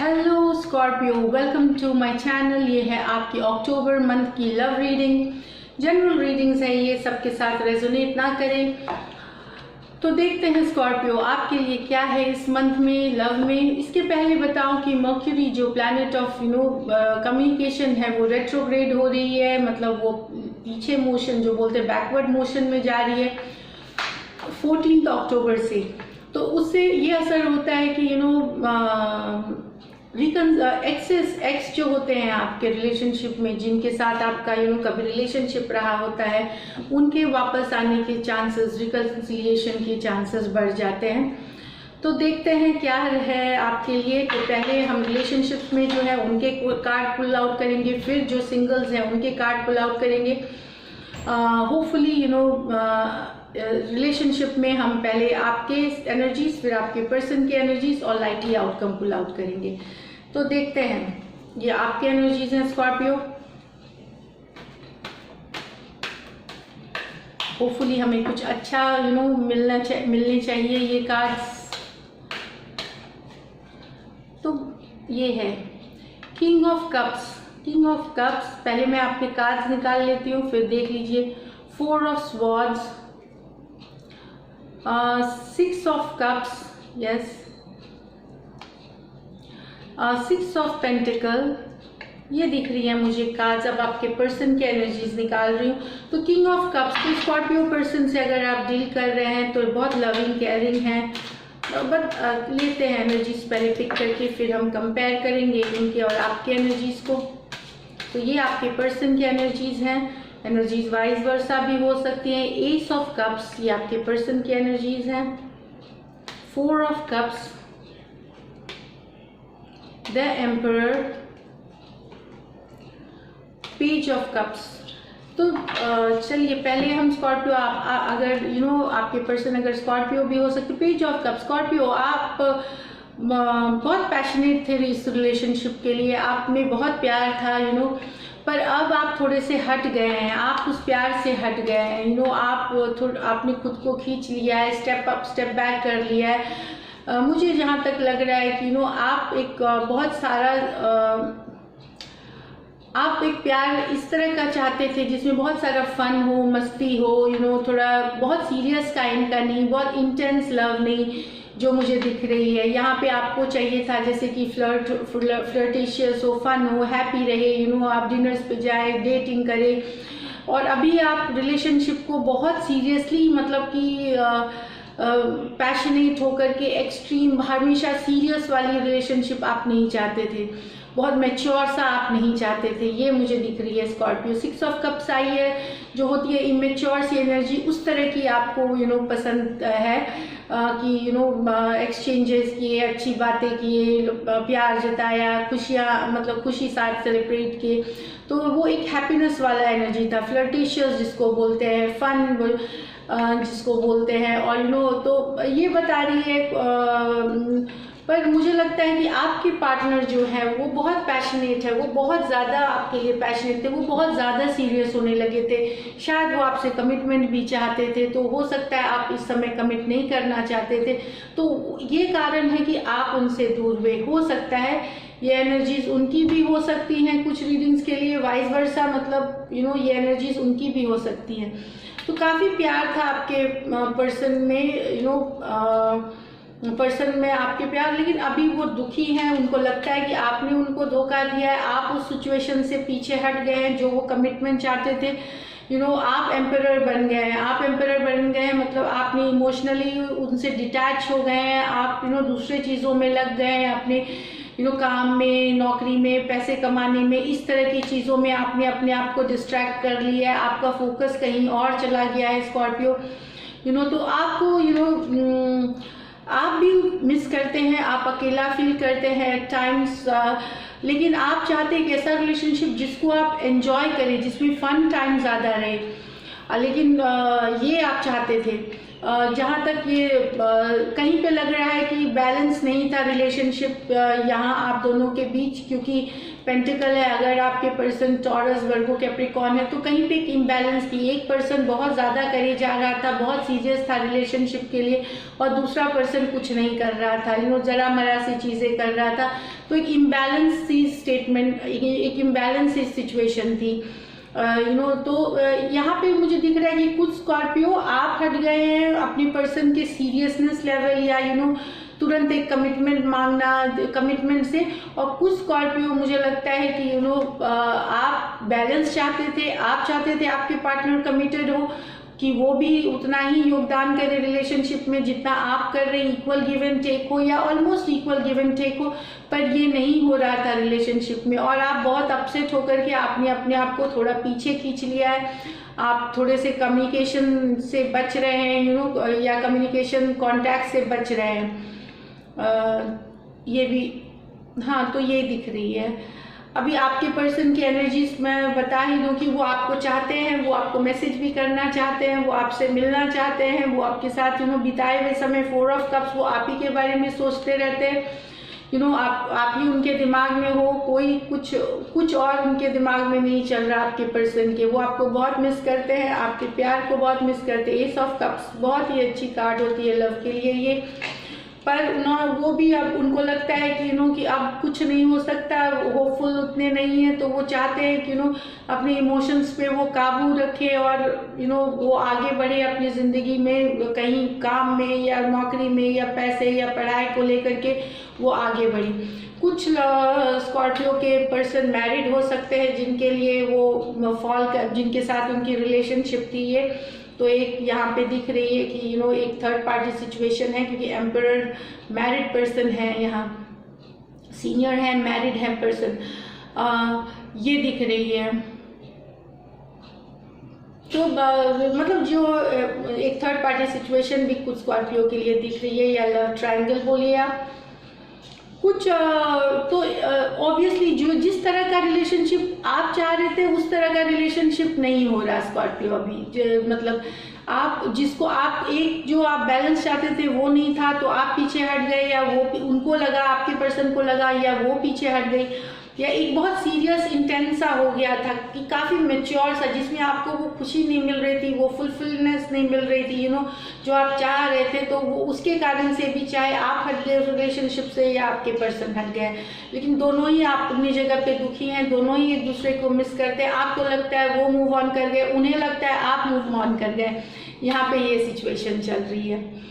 Hello Scorpio, welcome to my channel. ये है आपकी अक्टूबर मंथ की लव रीडिंग। जनरल रीडिंग्स है, ये सबके साथ रेजोनेट ना करें। तो देखते हैं स्कॉर्पियो आपके लिए क्या है इस मंथ में लव में। इसके पहले बताऊं कि मर्क्यूरी जो प्लैनेट ऑफ कम्युनिकेशन है वो रेट्रोग्रेड हो रही है, मतलब वो पीछे मोशन जो बोलते हैं बैकवर्ड मोशन में जा रही है 14 अक्टूबर से। तो उससे ये असर होता है कि एक्स जो होते हैं आपके रिलेशनशिप में, जिनके साथ आपका कभी रिलेशनशिप रहा होता है, उनके वापस आने के चांसेस, रिकन्सिलिएशन के चांसेस बढ़ जाते हैं। तो देखते हैं क्या है आपके लिए। तो पहले हम रिलेशनशिप में जो है उनके कार्ड पुल आउट करेंगे, फिर जो सिंगल्स हैं उनके कार्ड पुल आउट करेंगे। होपफुली रिलेशनशिप में हम पहले आपके एनर्जीज, फिर आपके पर्सन की एनर्जीज और लाइटली आउटकम पुल आउट करेंगे। तो देखते हैं, ये आपके एनर्जीज हैं स्कॉर्पियो। होपफुली हमें कुछ अच्छा मिलने चाहिए ये कार्ड्स। तो ये है king of cups. King of cups, पहले मैं आपके कार्ड्स निकाल लेती हूँ, फिर देख लीजिए। 4 of swords, 6 of cups, yes, 6 of pentacle, ये दिख रही है मुझे कार्ड्स। अब आपके पर्सन के एनर्जीज निकाल रही हूँ। तो किंग ऑफ कप्स, तो स्कॉर्पियो पर्सन से अगर आप डील कर रहे हैं तो बहुत लविंग केयरिंग है, बट लेते हैं एनर्जीज पहले पिक करके, फिर हम कंपेयर करेंगे इनके और आपके एनर्जीज को। तो ये आपके पर्सन की एनर्जीज हैं। एनर्जीज वाइज वर्सा भी हो सकती हैं। एस ऑफ कप्स, ये आपके पर्सन की एनर्जीज हैं। 4 of cups, the emperor, page of cups. तो चलिए पहले हम स्कॉर्पियो, अगर आपके पर्सन अगर स्कॉर्पियो भी हो सकते। पेज ऑफ कप्स, स्कॉर्पियो आप बहुत पैशनेट थे इस रिलेशनशिप के लिए, आप में बहुत प्यार था पर अब आप थोड़े से हट गए हैं, आप उस प्यार से हट गए हैं। आपने खुद को खींच लिया है, स्टेप अप स्टेप बैक कर लिया है। मुझे जहाँ तक लग रहा है कि आप एक बहुत सारा आप एक प्यार इस तरह का चाहते थे जिसमें बहुत सारा फन हो, मस्ती हो, थोड़ा बहुत सीरियस काइंड का नहीं, बहुत इंटेंस लव नहीं जो मुझे दिख रही है। यहाँ पे आपको चाहिए था जैसे कि फ्लर्टेशियस हो, फन हो, हैप्पी रहे, आप डिनर्स पे जाए, डेटिंग करें। और अभी आप रिलेशनशिप को बहुत सीरियसली, मतलब कि पैशनेट होकर के एक्सट्रीम हमेशा सीरियस वाली रिलेशनशिप आप नहीं चाहते थे, बहुत मैच्योर सा आप नहीं चाहते थे, ये मुझे दिख रही है स्कॉर्पियो। 6 ऑफ कप्स आई है जो होती है इमेच्योर सी एनर्जी, उस तरह की आपको पसंद है कि एक्सचेंजेस किए, अच्छी बातें किए, प्यार जताया, खुशियाँ, मतलब खुशी साथ सेलिब्रेट किए। तो वो एक हैप्पीनेस वाला एनर्जी था। फ्लर्टिशियस जिसको बोलते हैं, फन जिसको बोलते हैं, और तो ये बता रही है। पर मुझे लगता है कि आपके पार्टनर जो है वो बहुत पैशनेट है, वो बहुत ज़्यादा आपके लिए पैशनेट थे, वो बहुत ज़्यादा सीरियस होने लगे थे। शायद वो आपसे कमिटमेंट भी चाहते थे, तो हो सकता है आप इस समय कमिट नहीं करना चाहते थे, तो ये कारण है कि आप उनसे दूर हुए। हो सकता है ये एनर्जीज उनकी भी हो सकती हैं कुछ रीडिंग्स के लिए, वाइस वर्सा, मतलब ये एनर्जीज उनकी भी हो सकती हैं। तो काफ़ी प्यार था आपके पर्सन में, पर्सन में आपके प्यार, लेकिन अभी वो दुखी हैं। उनको लगता है कि आपने उनको धोखा दिया है, आप उस सिचुएशन से पीछे हट गए हैं जो वो कमिटमेंट चाहते थे। आप एम्परर बन गए हैं, आप एम्परर बन गए हैं, मतलब आपने इमोशनली उनसे डिटैच हो गए हैं, आप दूसरे चीज़ों में लग गए हैं, अपने काम में, नौकरी में, पैसे कमाने में, इस तरह की चीज़ों में आपने अपने आप को डिस्ट्रैक्ट कर लिया है, आपका फोकस कहीं और चला गया है स्कॉर्पियो। तो आपको आप भी मिस करते हैं, आप अकेला फील करते हैं एट टाइम्स, लेकिन आप चाहते हैं एक ऐसा रिलेशनशिप जिसको आप एंजॉय करें, जिसमें फन टाइम ज़्यादा रहे, लेकिन ये आप चाहते थे। जहाँ तक ये कहीं पे लग रहा है कि बैलेंस नहीं था रिलेशनशिप यहाँ आप दोनों के बीच, क्योंकि पेंटिकल है, अगर आपके पर्सन टॉरस, वर्गो, कैप्रिकॉर्न है तो कहीं पे एक इम्बैलेंस थी। एक पर्सन बहुत ज़्यादा करे जा रहा था, बहुत सीरियस था रिलेशनशिप के लिए, और दूसरा पर्सन कुछ नहीं कर रहा था, जरा मरा सी चीज़ें कर रहा था। तो एक इम्बैलेंस सी स्टेटमेंट, एक इम्बैलेंस सी सिचुएशन थी। तो यहाँ पे मुझे दिख रहा है कि कुछ स्कॉर्पियो आप हट गए हैं अपने पर्सन के सीरियसनेस लेवल या तुरंत एक कमिटमेंट मांगना, कमिटमेंट से, और कुछ स्कॉर्पियो मुझे लगता है कि आप बैलेंस चाहते थे, आप चाहते थे आपके पार्टनर कमिटेड हो, कि वो भी उतना ही योगदान करे रिलेशनशिप में जितना आप कर रहे हैं, इक्वल गिव एंड टेक हो या almost equal give and take हो, पर ये नहीं हो रहा था रिलेशनशिप में, और आप बहुत अपसेट होकर के आपने अपने आप को थोड़ा पीछे खींच लिया है। आप थोड़े से कम्युनिकेशन से बच रहे हैं, या कम्युनिकेशन कॉन्टैक्ट से बच रहे हैं। ये भी, हाँ, तो ये दिख रही है। अभी आपके पर्सन की एनर्जीज मैं बता ही दूं कि वो आपको चाहते हैं, वो आपको मैसेज भी करना चाहते हैं, वो आपसे मिलना चाहते हैं, वो आपके साथ बिताए हुए समय 4 ऑफ कप्स, वो आप ही के बारे में सोचते रहते हैं। आप ही उनके दिमाग में हो, कोई कुछ और उनके दिमाग में नहीं चल रहा आपके पर्सन के। वो आपको बहुत मिस करते हैं, आपके प्यार को बहुत मिस करते हैं। एस ऑफ कप्स बहुत ही अच्छी कार्ड होती है लव के लिए ये, पर वो भी अब उनको लगता है कि अब कुछ नहीं हो सकता, होपफुल उतने नहीं है, तो वो चाहते हैं कि अपने इमोशंस पे वो काबू रखे और वो आगे बढ़े अपनी ज़िंदगी में, कहीं काम में या नौकरी में या पैसे या पढ़ाई को लेकर के वो आगे बढ़े। कुछ स्कॉर्पियो के पर्सन मैरिड हो सकते हैं जिनके लिए वो जिनके साथ उनकी रिलेशनशिप थी ये, तो एक यहाँ पे दिख रही है कि एक थर्ड पार्टी सिचुएशन है, क्योंकि एम्परर मैरिड पर्सन है, यहाँ सीनियर है, मैरिड है पर्सन, ये दिख रही है। तो मतलब जो एक थर्ड पार्टी सिचुएशन भी कुछ स्कॉर्पियो के लिए दिख रही है, या लव ट्रायंगल बोलिए आप। कुछ तो ऑब्वियसली जो जिस तरह का रिलेशनशिप आप चाह रहे थे उस तरह का रिलेशनशिप नहीं हो रहा स्कॉर्पियो अभी। मतलब आप जिसको आप जो आप बैलेंस चाहते थे वो नहीं था, तो आप पीछे हट गए, या वो उनको लगा, आपके पर्सन को लगा, या वो पीछे हट गई, या एक बहुत सीरियस इंटेंस सा हो गया था कि काफ़ी मेच्योर सा, जिसमें आपको वो खुशी नहीं मिल रही थी, वो फुलफिलनेस नहीं मिल रही थी, जो आप चाह रहे थे, तो वो उसके कारण से भी, चाहे आप हट गए रिलेशनशिप से या आपके पर्सन हट गए, लेकिन दोनों ही आप अपनी जगह पे दुखी हैं, दोनों ही एक दूसरे को मिस करते हैं। आपको लगता है वो मूव ऑन कर गए, उन्हें लगता है आप मूव ऑन कर गए, यहाँ पे ये सिचुएशन चल रही है।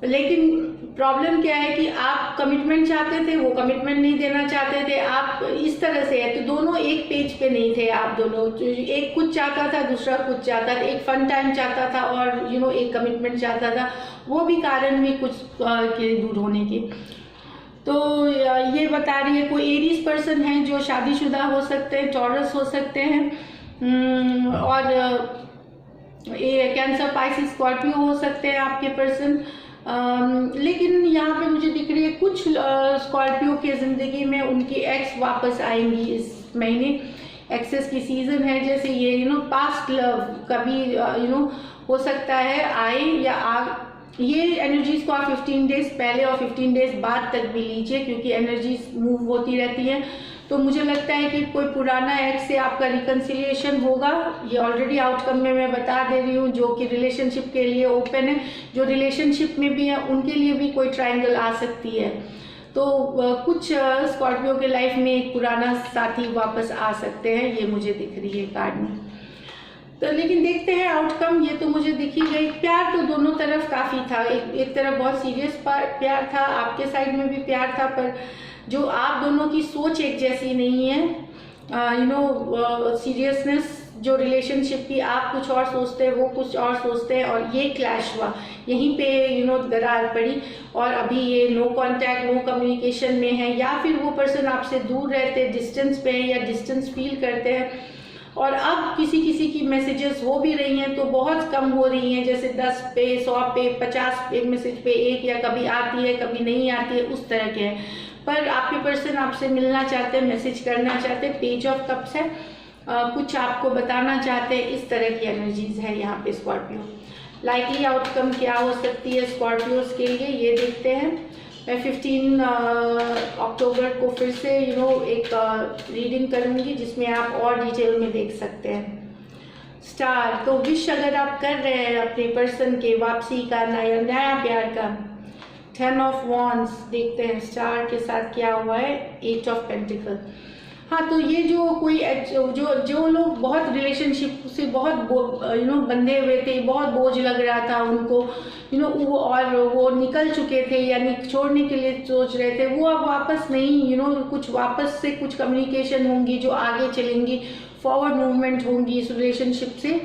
लेकिन प्रॉब्लम क्या है कि आप कमिटमेंट चाहते थे, वो कमिटमेंट नहीं देना चाहते थे, आप इस तरह से है, तो दोनों एक पेज पे नहीं थे आप दोनों, एक कुछ चाहता था, दूसरा कुछ चाहता था, एक फन टाइम चाहता था और एक कमिटमेंट चाहता था, वो भी कारण भी कुछ के दूर होने की। तो ये बता रही है कोई एरीज पर्सन है जो शादीशुदा हो सकते हैं, टॉरस हो सकते हैं, और कैंसर, पाइसिस, स्कॉर्पियो हो सकते हैं आपके पर्सन। लेकिन यहाँ पे मुझे दिख रही है कुछ स्कॉर्पियो के ज़िंदगी में उनकी एक्स वापस आएंगी इस महीने। एक्सेस की सीज़न है, जैसे ये पास्ट लव कभी हो सकता है आए या ये एनर्जीज़ को आप 15 डेज पहले और 15 डेज बाद तक भी लीजिए, क्योंकि एनर्जीज मूव होती रहती हैं। तो मुझे लगता है कि कोई पुराना एक्स से आपका रिकन्सिलिएशन होगा, ये ऑलरेडी आउटकम में मैं बता दे रही हूँ, जो कि रिलेशनशिप के लिए ओपन है। जो रिलेशनशिप में भी है उनके लिए भी कोई ट्रायंगल आ सकती है। तो कुछ स्कॉर्पियो के लाइफ में एक पुराना साथी वापस आ सकते हैं, ये मुझे दिख रही है कार्ड में। तो लेकिन देखते हैं आउटकम, ये तो मुझे दिख ही गई। प्यार तो दोनों तरफ काफ़ी था, एक तरफ बहुत सीरियस प्यार था, आपके साइड में भी प्यार था, पर जो आप दोनों की सोच एक जैसी नहीं है। सीरियसनेस जो रिलेशनशिप की, आप कुछ और सोचते हैं, वो कुछ और सोचते हैं, और ये क्लैश हुआ, यहीं पे दरार पड़ी, और अभी ये नो कांटेक्ट, नो कम्युनिकेशन में है, या फिर वो पर्सन आपसे दूर रहते, डिस्टेंस पे है, या डिस्टेंस फील करते हैं। और अब किसी किसी की मैसेजेस हो भी रही हैं तो बहुत कम हो रही हैं, जैसे 10 पे, 100 पे, 50 पे मैसेज पे एक, या कभी आती है कभी नहीं आती है, उस तरह के हैं। पर आपके पर्सन आपसे मिलना चाहते हैं, मैसेज करना चाहते हैं, पेज ऑफ कप्स है, कुछ आपको बताना चाहते हैं, इस तरह की एनर्जीज है यहाँ पे स्कॉर्पियो। लाइकली आउटकम क्या हो सकती है स्कॉर्पियोज के लिए, ये देखते हैं। मैं 15 अक्टूबर को फिर से एक रीडिंग करूँगी जिसमें आप और डिटेल में देख सकते हैं। स्टार, तो विश अगर आप कर रहे हैं अपने पर्सन के वापसी का, नया प्यार का, 10 ऑफ वॉन्ड्स देखते हैं स्टार के साथ क्या हुआ है, 8 ऑफ पेंटिकल। हाँ, तो ये जो कोई जो लोग बहुत रिलेशनशिप से बहुत बंधे हुए थे, बहुत बोझ लग रहा था उनको, वो और वो निकल चुके थे यानी छोड़ने के लिए सोच रहे थे, वो अब वापस नहीं, कुछ वापस से कुछ कम्युनिकेशन होंगी जो आगे चलेंगी, फॉरवर्ड मूवमेंट होंगी इस रिलेशनशिप से।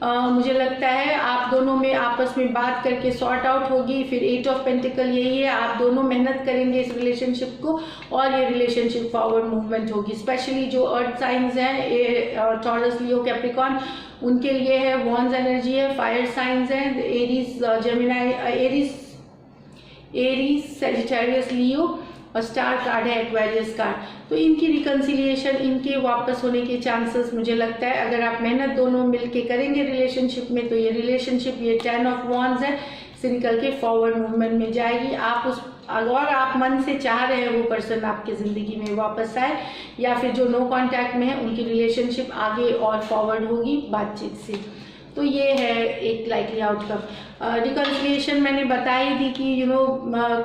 मुझे लगता है आप दोनों में आपस में बात करके सॉर्ट आउट होगी। फिर 8 ऑफ पेंटिकल यही है, आप दोनों मेहनत करेंगे इस रिलेशनशिप को और ये रिलेशनशिप फॉरवर्ड मूवमेंट होगी। स्पेशली जो अर्थ साइंस हैं, टॉरस, लियो, कैप्रिकॉर्न, उनके लिए है वॉन्ड्स एनर्जी है। फायर साइंस हैं एरीज, जेमिनाई, एरीज, सैजिटेरियस, लियो, और स्टार कार्ड है एक्वेरियस कार्ड। तो इनकी रिकन्सिलिएशन, इनके वापस होने के चांसेस मुझे लगता है अगर आप मेहनत दोनों मिलके करेंगे रिलेशनशिप में, तो ये रिलेशनशिप, ये 10 ऑफ वॉन्ड्स है, से निकल के फॉरवर्ड मूवमेंट में जाएगी। आप उस और आप मन से चाह रहे हैं वो पर्सन आपकी ज़िंदगी में वापस आए, या फिर जो नो कांटेक्ट में है उनकी रिलेशनशिप आगे और फॉरवर्ड होगी बातचीत से। तो ये है एक लाइकली आउटकम। रिकन्सिलिएशन मैंने बताई थी कि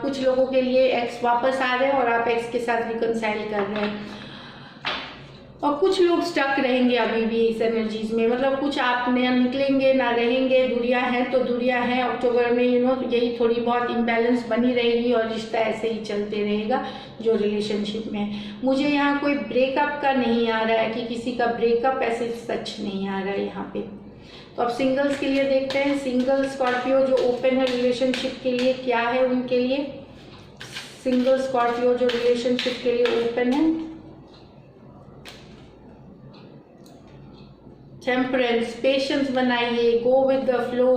कुछ लोगों के लिए एक्स वापस आ रहे हैं और आप एक्स के साथ रिकन्साइल कर रहे हैं, और कुछ लोग स्टक रहेंगे अभी भी इस एनर्जीज में, मतलब कुछ आप नया निकलेंगे ना रहेंगे। दूरियां हैं तो दूरियां हैं, अक्टूबर में यही थोड़ी बहुत इम्बैलेंस बनी रहेगी और रिश्ता ऐसे ही चलते रहेगा जो रिलेशनशिप में है। मुझे यहाँ कोई ब्रेकअप का नहीं आ रहा है कि किसी का ब्रेकअप ऐसे सच नहीं आ रहा है यहाँ पे। तो अब सिंगल्स के लिए देखते हैं, सिंगल स्कॉर्पियो जो ओपन है रिलेशनशिप के लिए क्या है उनके लिए। सिंगल स्कॉर्पियो जो रिलेशनशिप के लिए ओपन है, टेम्परेंस, पेशेंस बनाइए, go with the flow,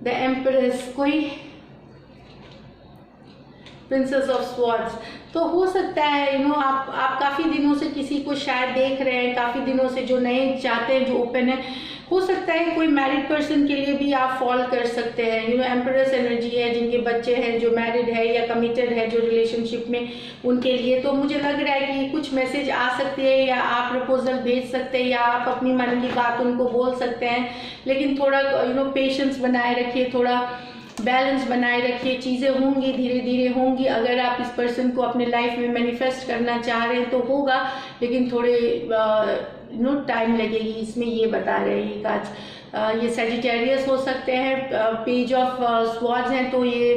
the empress, कोई प्रिंसेस ऑफ स्वॉर्ड्स। तो हो सकता है आप काफ़ी दिनों से किसी को शायद देख रहे हैं, काफ़ी दिनों से जो नए चाहते हैं, जो ओपन है, हो सकता है कोई मैरिड पर्सन के लिए भी आप फॉल कर सकते हैं। एम्प्रेस एनर्जी है, जिनके बच्चे हैं, जो मैरिड है या कमिटेड है जो रिलेशनशिप में, उनके लिए तो मुझे लग रहा है कि कुछ मैसेज आ सकते हैं, या आप प्रपोजल भेज सकते हैं, या आप अपनी मन की बात उनको बोल सकते हैं। लेकिन थोड़ा पेशेंस बनाए रखिए, थोड़ा बैलेंस बनाए रखिए, चीज़ें होंगी, धीरे धीरे होंगी। अगर आप इस पर्सन को अपने लाइफ में मैनिफेस्ट करना चाह रहे हैं तो होगा, लेकिन थोड़े टाइम लगेगी इसमें, ये बता रहे हैं ये काज। ये सैजिटेरियस हो सकते हैं, पेज ऑफ स्वॉर्ड्स हैं, तो ये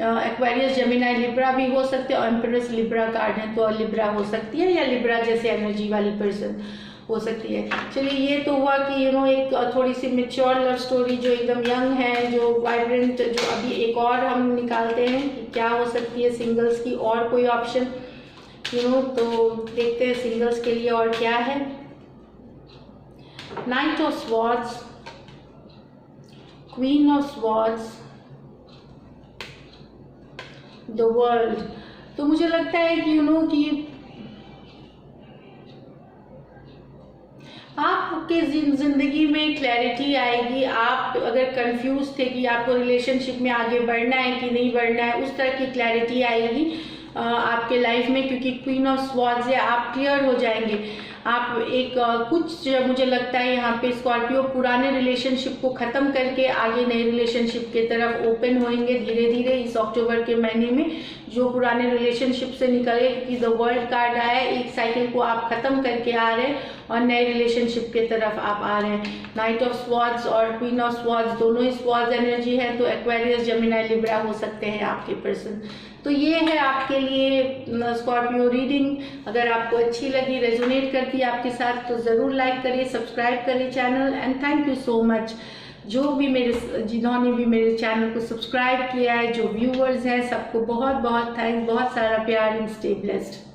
एक्वेरियस, जेमिनाई, लिब्रा भी हो सकते हैं, और एम्प्रेस लिब्रा कार्ड है तो लिब्रा हो सकती है, या लिब्रा जैसे एनर्जी वाली पर्सन हो सकती है। चलिए, ये तो हुआ कि एक थोड़ी सी मेच्योर लव स्टोरी जो एकदम यंग है, जो वाइब्रेंट, जो अभी एक और हम निकालते हैं कि क्या हो सकती है सिंगल्स की और कोई ऑप्शन, तो देखते हैं सिंगल्स के लिए और क्या है। Night of swords, queen of swords, the world. तो मुझे लगता है कि कि आपके जिंदगी में क्लैरिटी आएगी। आप अगर कंफ्यूज थे कि आपको रिलेशनशिप में आगे बढ़ना है कि नहीं बढ़ना है, उस तरह की क्लैरिटी आएगी आपके लाइफ में, क्योंकि क्वीन ऑफ स्वॉर्ड्स है, आप क्लियर हो जाएंगे। आप एक कुछ मुझे लगता है यहाँ पे स्कॉर्पियो पुराने रिलेशनशिप को ख़त्म करके आगे नए रिलेशनशिप की तरफ ओपन होंगे धीरे धीरे इस अक्टूबर के महीने में। जो पुराने रिलेशनशिप से निकले, क्योंकि द वर्ल्ड कार्ड आया है, एक साइकिल को आप ख़त्म करके आ रहे हैं और नए रिलेशनशिप की तरफ आप आ रहे हैं। नाइट ऑफ स्वॉर्ड्स और क्वीन ऑफ स्वॉर्ड्स दोनों ही स्वॉर्ड्स एनर्जी है, तो एक्वेरियस, जेमिनाई, लिब्रा हो सकते हैं आपके पर्सन। तो ये है आपके लिए स्कॉर्पियो रीडिंग। अगर आपको अच्छी लगी, रेजोनेट करती है आपके साथ, तो ज़रूर लाइक करिए, सब्सक्राइब करिए channel. And thank you so much जो भी जिन्होंने भी मेरे चैनल को सब्सक्राइब किया है, जो व्यूअर्स हैं, सबको बहुत बहुत थैंक्स, बहुत सारा प्यार, एंड स्टे ब्लेस्ड।